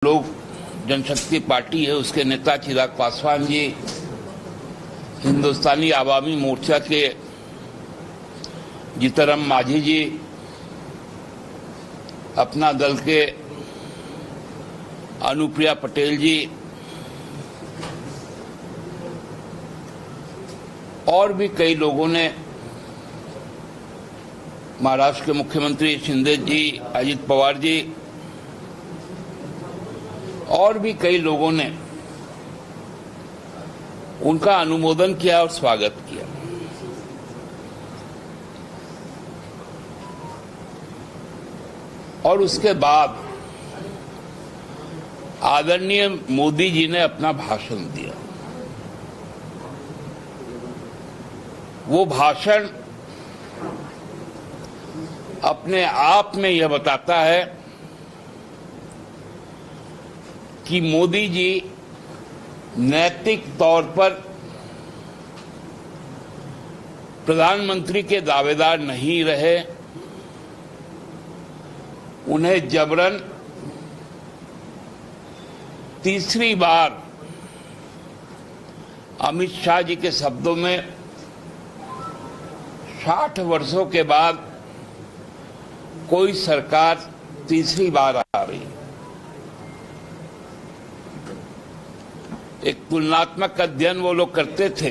लोक जनशक्ति पार्टी है, उसके नेता चिराग पासवान जी, हिंदुस्तानी आवामी मोर्चा के जीतनराम मांझी जी, अपना दल के अनुप्रिया पटेल जी और भी कई लोगों ने, महाराष्ट्र के मुख्यमंत्री शिंदे जी, अजित पवार जी और भी कई लोगों ने उनका अनुमोदन किया और स्वागत किया। और उसके बाद आदरणीय मोदी जी ने अपना भाषण दिया। वो भाषण अपने आप में यह बताता है कि मोदी जी नैतिक तौर पर प्रधानमंत्री के दावेदार नहीं रहे, उन्हें जबरन तीसरी बार अमित शाह जी के शब्दों में 60 वर्षों के बाद कोई सरकार तीसरी बार आ रही है। एक तुलनात्मक अध्ययन वो लोग करते थे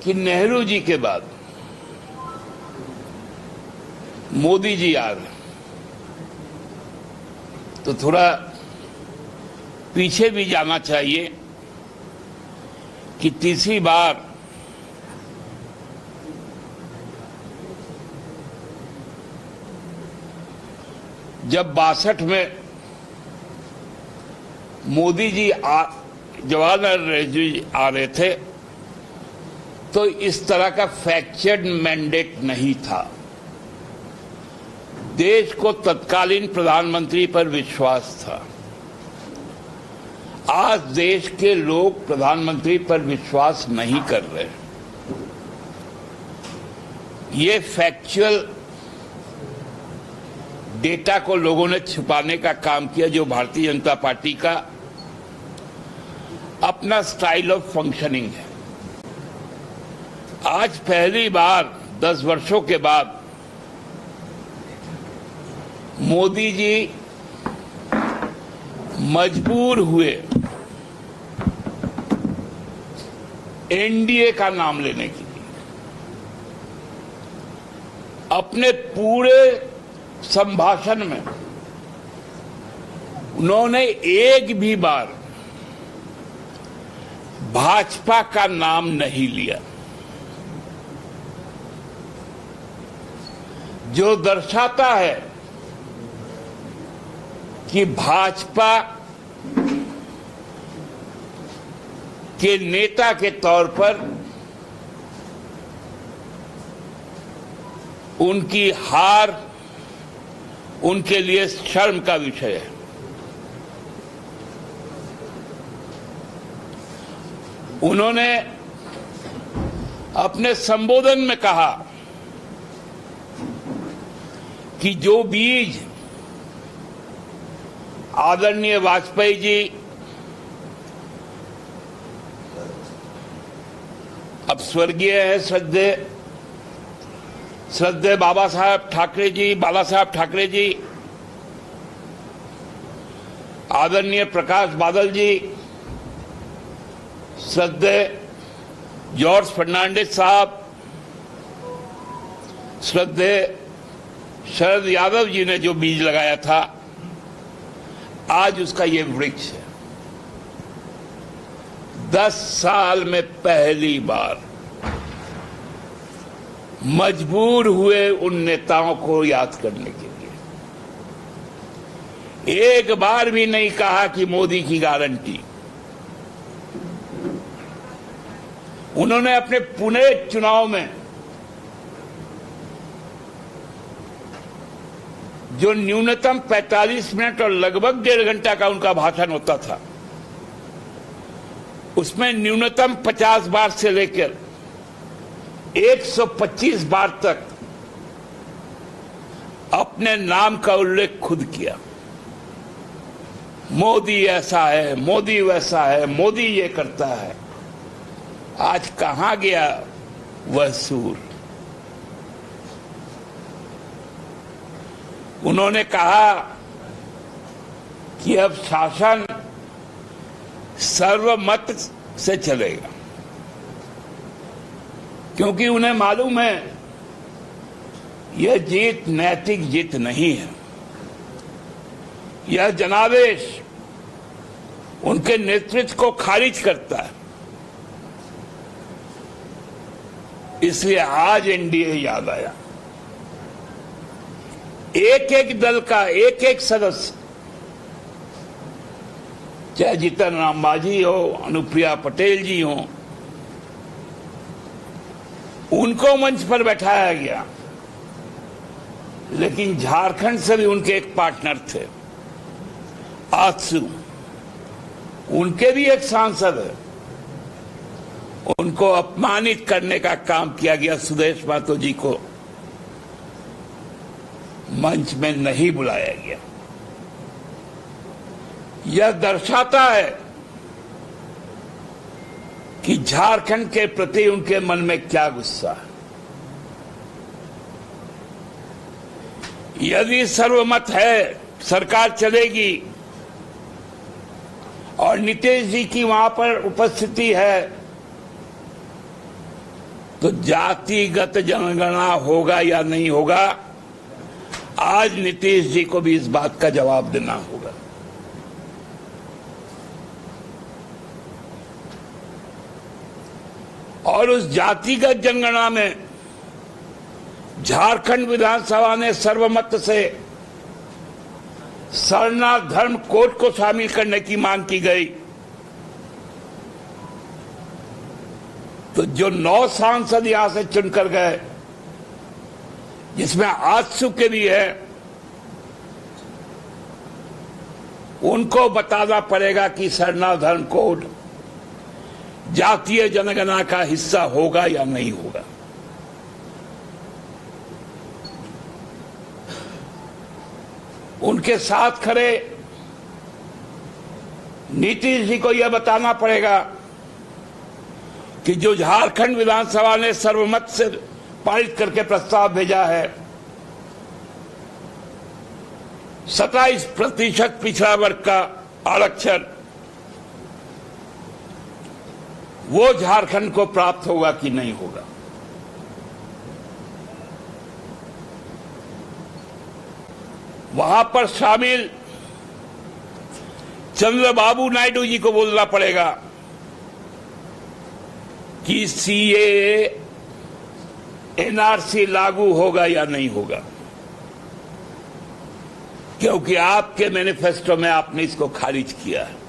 कि नेहरू जी के बाद मोदी जी आ गए, तो थोड़ा पीछे भी जाना चाहिए कि तीसरी बार जब 62 में मोदी जी जवाहरलाल नेहरू जी आ रहे थे तो इस तरह का फ्रैक्चर्ड मैंडेट नहीं था। देश को तत्कालीन प्रधानमंत्री पर विश्वास था। आज देश के लोग प्रधानमंत्री पर विश्वास नहीं कर रहे। ये फैक्चुअल डेटा को लोगों ने छुपाने का काम किया, जो भारतीय जनता पार्टी का अपना स्टाइल ऑफ फंक्शनिंग है। आज पहली बार 10 वर्षों के बाद मोदी जी मजबूर हुए एनडीए का नाम लेने के लिए। अपने पूरे संभाषण में उन्होंने एक भी बार भाजपा का नाम नहीं लिया, जो दर्शाता है कि भाजपा के नेता के तौर पर उनकी हार उनके लिए शर्म का विषय है। उन्होंने अपने संबोधन में कहा कि जो बीज आदरणीय वाजपेयी जी, अब स्वर्गीय है श्रद्धेय बाला साहब ठाकरे जी, आदरणीय प्रकाश बादल जी, श्रद्धेय जॉर्ज फर्नांडिस साहब, श्रद्धेय शरद यादव जी ने जो बीज लगाया था, आज उसका ये वृक्ष है। 10 साल में पहली बार मजबूर हुए उन नेताओं को याद करने के लिए। एक बार भी नहीं कहा कि मोदी की गारंटी। उन्होंने अपने पुणे चुनाव में जो न्यूनतम 45 मिनट और लगभग 1.5 घंटा का उनका भाषण होता था, उसमें न्यूनतम 50 बार से लेकर 125 बार तक अपने नाम का उल्लेख खुद किया। मोदी ऐसा है, मोदी वैसा है, मोदी ये करता है। आज कहां गया वह सूर? उन्होंने कहा कि अब शासन सर्वमत से चलेगा, क्योंकि उन्हें मालूम है यह जीत नैतिक जीत नहीं है। यह जनादेश उनके नेतृत्व को खारिज करता है। इसलिए आज एनडीए याद आया। एक एक दल का एक एक सदस्य, चाहे जीतन राम मांझी हो, अनुप्रिया पटेल जी हो, उनको मंच पर बैठाया गया। लेकिन झारखंड से भी उनके एक पार्टनर थे, आजसू, उनके भी एक सांसद है, उनको अपमानित करने का काम किया गया। सुदेश महतो जी को मंच में नहीं बुलाया गया। यह दर्शाता है कि झारखंड के प्रति उनके मन में क्या गुस्सा है। यदि सर्वमत है, सरकार चलेगी और नीतीश जी की वहां पर उपस्थिति है, तो जातिगत जनगणना होगा या नहीं होगा, आज नीतीश जी को भी इस बात का जवाब देना होगा। और उस जातिगत जनगणना में झारखंड विधानसभा ने सर्वमत से सरना धर्म कोड को शामिल करने की मांग की गई। तो जो 9 सांसद यहां से चुनकर गए, जिसमें आजसू के भी है, उनको बताना पड़ेगा कि सरना धर्म कोड जातीय जनगणना का हिस्सा होगा या नहीं होगा। उनके साथ खड़े नीतीश जी को यह बताना पड़ेगा कि जो झारखंड विधानसभा ने सर्वमत से पारित करके प्रस्ताव भेजा है, 27% पिछड़ा वर्ग का आरक्षण, वो झारखंड को प्राप्त होगा कि नहीं होगा। वहां पर शामिल चंद्रबाबू नायडू जी को बोलना पड़ेगा कि सीएए, एनआरसी लागू होगा या नहीं होगा, क्योंकि आपके मैनिफेस्टो में आपने इसको खारिज किया है।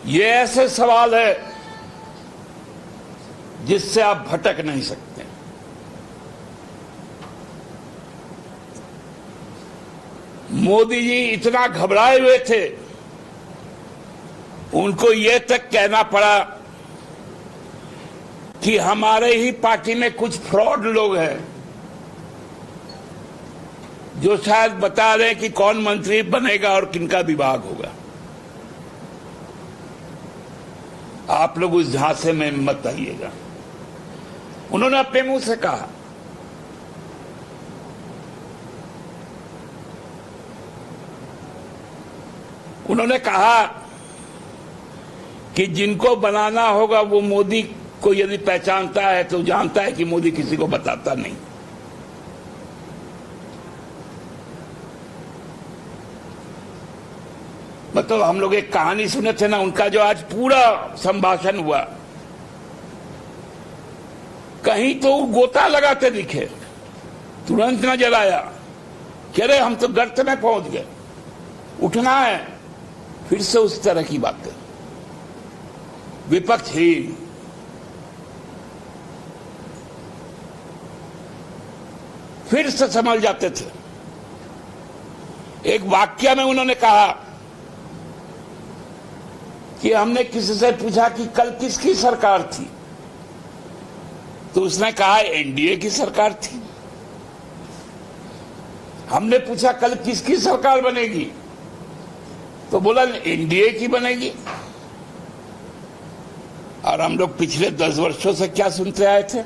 ये ऐसे सवाल है जिससे आप भटक नहीं सकते। मोदी जी इतना घबराए हुए थे, उनको यह तक कहना पड़ा कि हमारे ही पार्टी में कुछ फ्रॉड लोग हैं जो शायद बता रहे हैं कि कौन मंत्री बनेगा और किनका विभाग होगा। आप लोग उस झांसे में मत आइएगा। उन्होंने अपने मुंह से कहा। उन्होंने कहा कि जिनको बनाना होगा वो मोदी को यदि पहचानता है तो जानता है कि मोदी किसी को बताता नहीं। मतलब हम लोग एक कहानी सुने थे ना, उनका जो आज पूरा संभाषण हुआ, कहीं तो गोता लगाते दिखे, तुरंत नजर आया कि अरे हम तो गर्त में पहुंच गए, उठना है। फिर से उस तरह की बातें, विपक्षहीन। फिर से संभल जाते थे। एक वाक्य में उन्होंने कहा कि हमने किसी से पूछा कि कल किसकी सरकार थी, तो उसने कहा एनडीए की सरकार थी। हमने पूछा कल किसकी सरकार बनेगी, तो बोला एनडीए की बनेगी। और हम लोग पिछले 10 वर्षों से क्या सुनते आए थे?